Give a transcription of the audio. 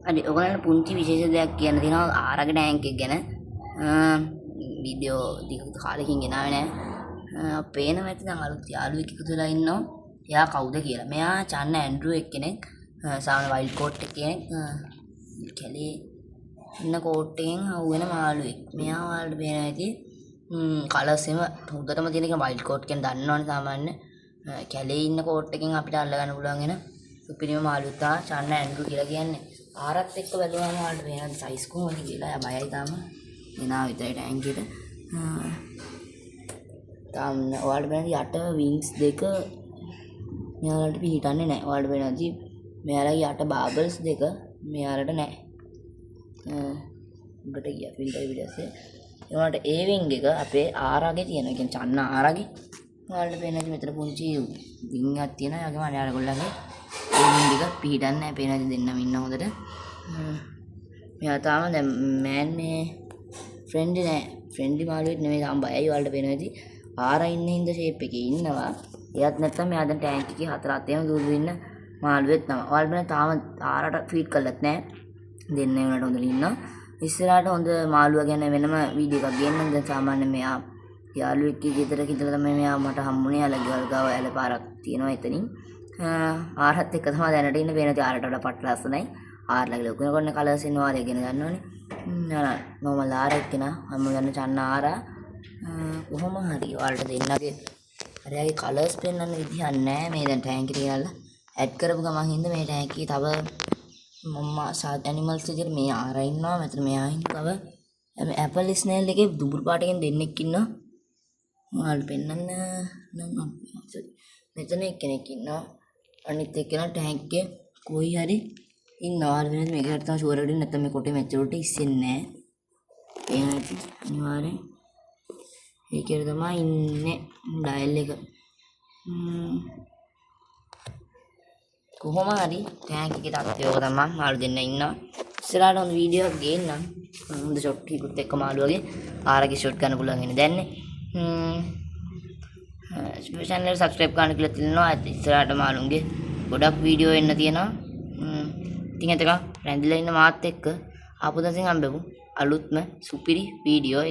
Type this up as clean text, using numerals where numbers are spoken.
හරි ඔයගලන්ට පුංචි විශේෂ දෙයක් කියන්න තියෙනවා ආරගේ ටැංක් එක ගැන. වීඩියෝ දිග කාලෙකින් ගෙනාවේ නැහැ. පේනවා ඇති දැන් අලුත් යාළුවෙක් එකතු වෙලා ඉන්නවා. එයා කවුද කියලා. මෙයා චන්න ඇන්ඩ්‍රූ එක්කෙනෙක්. සාමාන්‍ය වයිල්ඩ් කෝට් එක කෙනෙක්. කැලේ ඉන්න කෝට් එකෙන් අහුවෙන මාළුවෙක්. මෙයා ඔයාලට පේනවා ඇති කලර්ස් එම හොඳටම තියෙන එක වයිල්ඩ් කෝට් කියන දන්නවනේ සාමාන්‍ය. කැලේ ඉන්න කෝට් එකෙන් අපිට අල්ල ගන්න පුළුවන් වෙන සුපිරිම මාළුවෙක් තමයි චන්න ඇන්ඩ්‍රූ කියලා කියන්නේ. ආරත් එක්ක බැලුවාම ඔයාලට පේනවා සයිස් කොහොමද කියලා. එයා බයයි තාම. එනවා විතරයි ටැංක් එකට. තාම ඔයාලට පේනවා යට වින්ග්ස් දෙක මෙයාලට පිහිටන්නේ නැහැ. ඔයාලට පේනවා මෙයාලගේ යට බාබල්ස් දෙක මෙයාලට නැහැ. උඩට ගියා ෆිල්ටර් විඩියෝස්සේ. ඒ වුණාට ඒ වින්ග් එක අපේ ආරාගේ තියෙනවා. ඒ කියන්නේ චන්න ආරාගේ. ඔයාලට පේනවා මෙතන පුංචි වින්ග් එකක් තියෙනවා. ඒ වගේම අර ගොල්ලන්ගේ ඒ වින්ග් එක පිහිටන්නේ නැහැ. පේනවා දෙන්නම ඉන්න හොඳට. මෙයා තාම දැන් මෑන්නේ ෆ්‍රෙන්ඩ්ලි නෑ. ෆ්‍රෙන්ඩ්ලි මාළුවෙක් නෙමෙයි තාම බයයි. ඔයාලට පේනවා ඇති ආරා ඉන්න හින්ද ෂේප් එකේ ඉන්නවා. එයාත් නැත්තම් මෙයා දැන් ටැංක් එකේ හතර අතේම දුරු වෙන්න මාළුවෙක් තමයි. ඔයාලට පේනවා තාම ආරාට ෆීඩ් කරලත් නෑ. දෙන්න උනට හොඳට ඉන්නවා. ඉස්සරහට හොඳ මාළුවා ගැන වෙනම වීඩියෝ එකක් ගේන්නම්. දැන් සාමාන්‍යයෙන් මෙයා යාළුවෙක්ගේ ගෙදරක ඉඳලා තමයි මෙයා මට හම්බුනේ. යාළුවෝ ගාව ඇල පාරක් තියෙනවා එතනින්. ආරත් එක්ක තමයි දැනට ඉන්න. වෙන ආරට වඩා පට්ට ලස්සනයි. ආරලගේ ලොකු කොන්න කලර්ස් ඉන්නවා ආරේ ගැන දන්නවනේ. නෝමල් ආරෙක් කෙනා හැම දන්න චන්න ආරා කොහොම හරි ඔයාලට දෙන්නගේ හරියගේ කලර්ස් පෙන්වන්න විදිහක් නැහැ. මේ දැන් ටැංක් එකේ ගෙනල්ලා ඇඩ් කරපු ගමන් හින්දා මේ ටැංක් එකේ තව ඇනිමල්ස් විදිහට මේ ආරා ඉන්නවා. මෙතන මෙයා ඉන්නවා. තව ඇපල් ස්නේල් එකේ දුඹුරු පාටකින් දෙන්නෙක් ඉන්නවා. ඔයාලට පෙන්වන්න නම් මෙතන එක්කෙනෙක් ඉන්නවා. අනිත් එක්කෙනා ටැංක් එකේ කොයි හරි ඉන්නවා. වෙනද මේකට තමයි ෂුවර් වෙන්නේ නැත්නම් මේ කොටේ මැචුරිටි ඉස්සෙන්නේ නැහැ. ඒ නැති අනිවාර්යෙන් ඒකේ තමයි ඉන්නේ ඩයල් එක. කොහොම හරි ටැංක් එකේ තත්ත්වය ඔක තමයි. මාළු දෙන්න ඉන්නවා. ඉස්සරහට හොඳ වීඩියෝ එකක් ගේන්නම්. හොඳ ෂොට් ටිකුත් එක්ක මාළුවගේ ආරගේ ෂොට් ගන්න පුළුවන් වෙන්නේ දැන්නේ. channel එක subscribe කරන්න කියලා තියෙනවා. ඉස්සරහට මාළුන්ගේ ගොඩක් වීඩියෝ එන්න තියෙනවා. ඉතින් එතක රැඳිලා ඉන්න මාත් එක්ක ආපු දවසින් හම්බෙමු අලුත්ම සුපිරි වීඩියෝ